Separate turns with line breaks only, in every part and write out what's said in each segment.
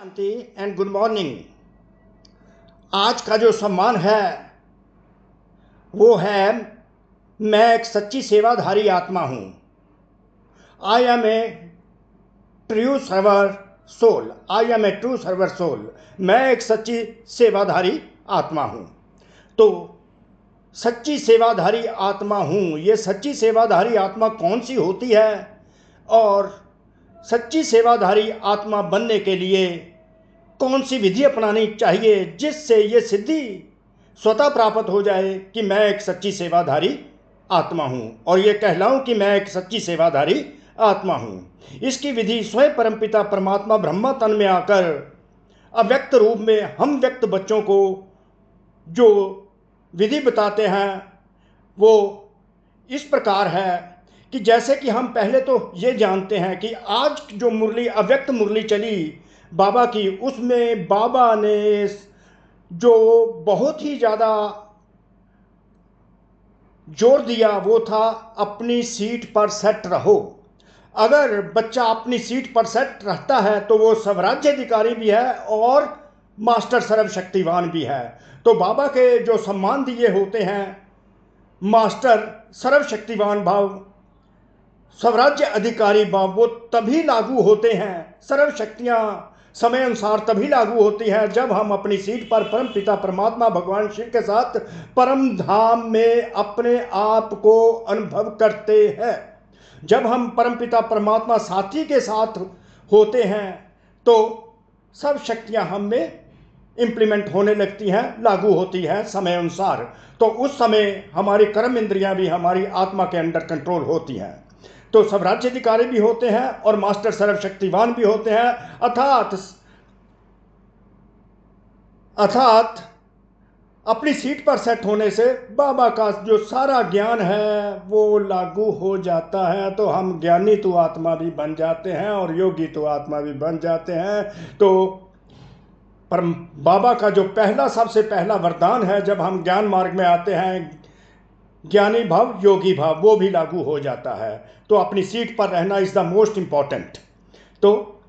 Shanti and good morning. आज का जो सम्मान है वो है मैं एक सच्ची सेवाधारी आत्मा हूँ। I am a true server soul. I am a true server soul. मैं एक सच्ची सेवाधारी आत्मा हूँ। तो सच्ची सेवाधारी आत्मा हूँ, ये सच्ची सेवाधारी आत्मा कौन सी होती है और सच्ची सेवाधारी आत्मा बनने के लिए कौन सी विधि अपनानी चाहिए जिससे ये सिद्धि स्वतः प्राप्त हो जाए कि मैं एक सच्ची सेवाधारी आत्मा हूँ और ये कहलाऊं कि मैं एक सच्ची सेवाधारी आत्मा हूँ। इसकी विधि स्वयं परमपिता परमात्मा ब्रह्मा तन में आकर अव्यक्त रूप में हम व्यक्त बच्चों को जो विधि बताते हैं वो इस प्रकार है कि जैसे कि हम पहले तो ये जानते हैं कि आज जो मुरली अव्यक्त मुरली चली बाबा की, उसमें बाबा ने जो बहुत ही ज़्यादा जोर दिया वो था अपनी सीट पर सेट रहो। अगर बच्चा अपनी सीट पर सेट रहता है तो वो स्वराज्याधिकारी भी है और मास्टर सर्वशक्तिवान भी है। तो बाबा के जो सम्मान दिए होते हैं मास्टर सर्वशक्तिवान भाव, स्वराज्य अधिकारी भाव, वो तभी लागू होते हैं, सर्व शक्तियाँ समय अनुसार तभी लागू होती हैं जब हम अपनी सीट पर परम पिता परमात्मा भगवान शिव के साथ परम धाम में अपने आप को अनुभव करते हैं। जब हम परम पिता परमात्मा साथी के साथ होते हैं तो सब शक्तियां हम में इम्प्लीमेंट होने लगती हैं, लागू होती हैं समय अनुसार। तो उस समय हमारी कर्म इंद्रियां भी हमारी आत्मा के अंडर कंट्रोल होती हैं। तो सब राज्याधिकारी भी होते हैं और मास्टर सर्वशक्तिवान भी होते हैं। अर्थात अपनी सीट पर सेट होने से बाबा का जो सारा ज्ञान है वो लागू हो जाता है। तो हम ज्ञानी तो आत्मा भी बन जाते हैं और योगी तो आत्मा भी बन जाते हैं। तो पर बाबा का जो सबसे पहला वरदान है जब हम ज्ञान मार्ग में आते हैं, ज्ञानी भाव योगी भाव, वो भी लागू हो जाता है। तो अपनी सीट पर रहना इज द मोस्ट इंपॉर्टेंट। तो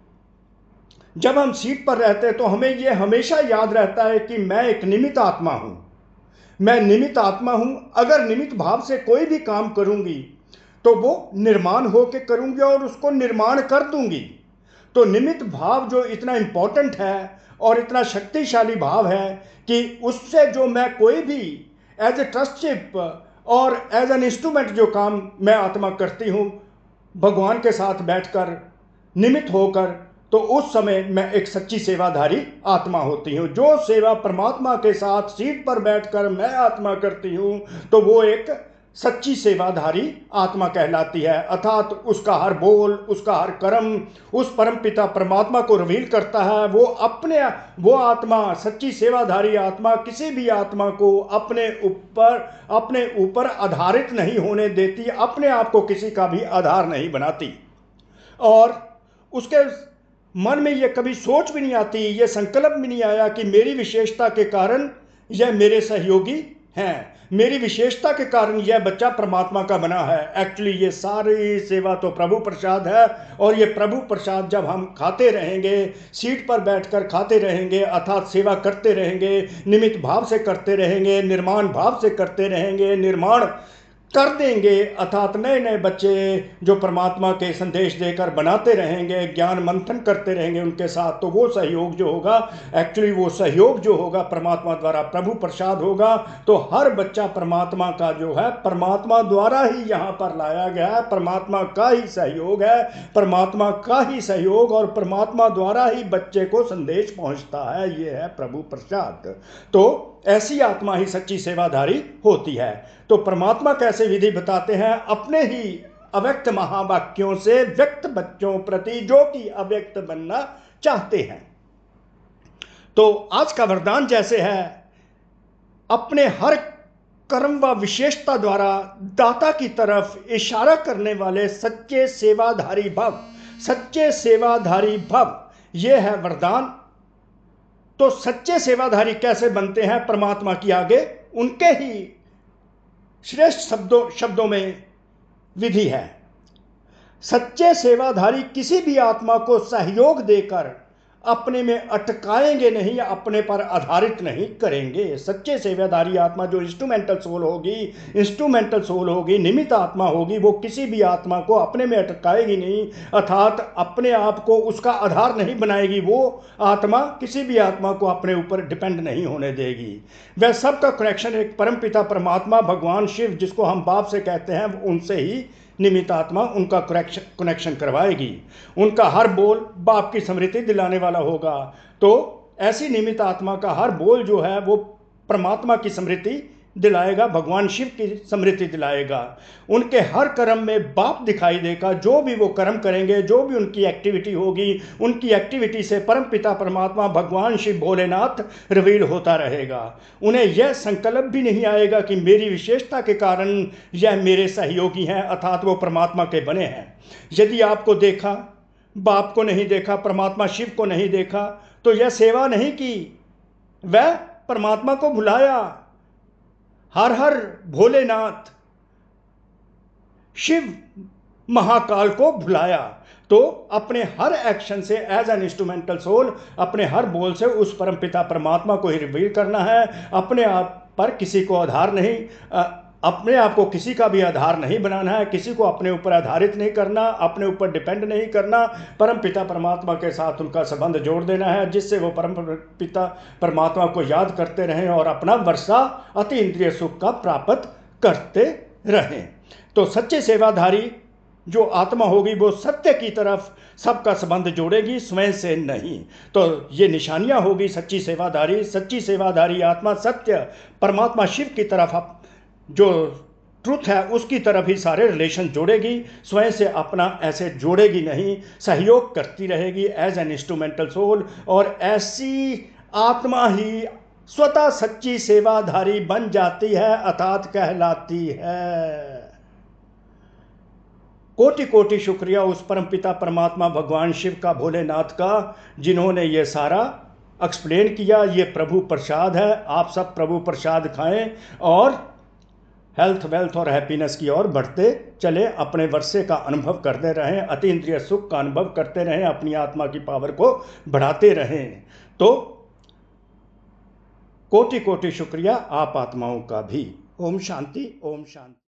जब हम सीट पर रहते हैं तो हमें यह हमेशा याद रहता है कि मैं एक निमित्त आत्मा हूं। मैं निमित्त आत्मा हूं। अगर निमित्त भाव से कोई भी काम करूंगी तो वो निर्माण होकर करूंगी और उसको निर्माण कर दूंगी। तो निमित्त भाव जो इतना इंपॉर्टेंट है और इतना शक्तिशाली भाव है कि उससे जो मैं कोई भी एज ए ट्रस्टशिप और एज एन इंस्ट्रूमेंट जो काम मैं आत्मा करती हूँ भगवान के साथ बैठकर निमित्त होकर, तो उस समय मैं एक सच्ची सेवाधारी आत्मा होती हूँ। जो सेवा परमात्मा के साथ सीट पर बैठकर मैं आत्मा करती हूँ तो वो एक सच्ची सेवाधारी आत्मा कहलाती है। अर्थात उसका हर बोल, उसका हर कर्म उस परम पिता परमात्मा को रिवील करता है। वो आत्मा सच्ची सेवाधारी आत्मा किसी भी आत्मा को अपने ऊपर आधारित नहीं होने देती, अपने आप को किसी का भी आधार नहीं बनाती और उसके मन में यह कभी सोच भी नहीं आती, यह संकल्प भी नहीं आया कि मेरी विशेषता के कारण यह मेरे सहयोगी हैं, मेरी विशेषता के कारण यह बच्चा परमात्मा का बना है। एक्चुअली ये सारी सेवा तो प्रभु प्रसाद है और ये प्रभु प्रसाद जब हम खाते रहेंगे, सीट पर बैठकर खाते रहेंगे, अर्थात सेवा करते रहेंगे, निमित्त भाव से करते रहेंगे, निर्माण भाव से करते रहेंगे, निर्माण कर देंगे, अर्थात नए नए बच्चे जो परमात्मा के संदेश देकर बनाते रहेंगे, ज्ञान मंथन करते रहेंगे उनके साथ, तो वो सहयोग जो होगा, एक्चुअली वो सहयोग जो होगा परमात्मा द्वारा प्रभु प्रसाद होगा। तो हर बच्चा परमात्मा का जो है परमात्मा द्वारा ही यहाँ पर लाया गया है, परमात्मा का ही सहयोग है, परमात्मा का ही सहयोग और परमात्मा द्वारा ही बच्चे को संदेश पहुँचता है। ये है प्रभु प्रसाद। तो ऐसी आत्मा ही सच्ची सेवाधारी होती है। तो परमात्मा कैसे विधि बताते हैं अपने ही अव्यक्त महावाक्यों से व्यक्त बच्चों प्रति जो कि अव्यक्त बनना चाहते हैं। तो आज का वरदान जैसे है अपने हर कर्म व विशेषता द्वारा दाता की तरफ इशारा करने वाले सच्चे सेवाधारी भव, सच्चे सेवाधारी भव, यह है वरदान। तो सच्चे सेवाधारी कैसे बनते हैं परमात्मा की आगे उनके ही श्रेष्ठ शब्दों में विधि है। सच्चे सेवाधारी किसी भी आत्मा को सहयोग देकर अपने में अटकाएंगे नहीं, अपने पर आधारित नहीं करेंगे। सच्चे सेवाधारी आत्मा जो इंस्ट्रूमेंटल सोल होगी, निमित्त आत्मा होगी, वो किसी भी आत्मा को अपने में अटकाएगी नहीं, अर्थात अपने आप को उसका आधार नहीं बनाएगी। वो आत्मा किसी भी आत्मा को अपने ऊपर डिपेंड नहीं होने देगी। वह सबका कनेक्शन एक परमपिता परमात्मा भगवान शिव, जिसको हम बाप से कहते हैं, उनसे ही निमित्त आत्मा उनका कनेक्शन करवाएगी। उनका हर बोल बाप की स्मृति दिलाने वाला होगा। तो ऐसी निमित्त आत्मा का हर बोल जो है वो परमात्मा की स्मृति दिलाएगा, भगवान शिव की स्मृति दिलाएगा। उनके हर कर्म में बाप दिखाई देगा। जो भी वो कर्म करेंगे, जो भी उनकी एक्टिविटी होगी, उनकी एक्टिविटी से परमपिता परमात्मा भगवान शिव भोलेनाथ रिवील होता रहेगा। उन्हें यह संकल्प भी नहीं आएगा कि मेरी विशेषता के कारण यह मेरे सहयोगी हैं, अर्थात वो परमात्मा के बने हैं। यदि आपको देखा, बाप को नहीं देखा, परमात्मा शिव को नहीं देखा, तो यह सेवा नहीं की, वह परमात्मा को भुलाया। हर हर भोलेनाथ शिव महाकाल को भुलाया। तो अपने हर एक्शन से एज एन इंस्ट्रूमेंटल सोल, अपने हर बोल से उस परमपिता परमात्मा को ही रिवील करना है। अपने आप पर किसी को आधार नहीं, अपने आप को किसी का भी आधार नहीं बनाना है, किसी को अपने ऊपर आधारित नहीं करना, अपने ऊपर डिपेंड नहीं करना। परमपिता परमात्मा के साथ उनका संबंध जोड़ देना है, जिससे वो परमपिता परमात्मा को याद करते रहें और अपना वर्षा अति इंद्रिय सुख का प्राप्त करते रहें। तो सच्चे सेवाधारी जो आत्मा होगी वो सत्य की तरफ सबका संबंध जोड़ेगी, स्वयं से नहीं। तो ये निशानियां होगी सच्ची सेवाधारी आत्मा सत्य परमात्मा शिव की तरफ जो ट्रुथ है उसकी तरफ ही सारे रिलेशन जोड़ेगी, स्वयं से अपना ऐसे जोड़ेगी नहीं, सहयोग करती रहेगी एज एन इंस्ट्रूमेंटल सोल। और ऐसी आत्मा ही स्वतः सच्ची सेवाधारी बन जाती है, अर्थात कहलाती है। कोटि कोटि शुक्रिया उस परमपिता परमात्मा भगवान शिव का, भोलेनाथ का, जिन्होंने ये सारा एक्सप्लेन किया। ये प्रभु प्रसाद है, आप सब प्रभु प्रसाद खाएं और हेल्थ, वेल्थ और हैप्पीनेस की ओर बढ़ते चले, अपने वर्षे का अनुभव करते रहें, अति इंद्रिय सुख का अनुभव करते रहें, अपनी आत्मा की पावर को बढ़ाते रहें। तो कोटि कोटि शुक्रिया आप आत्माओं का भी। ओम शांति, ओम शांति।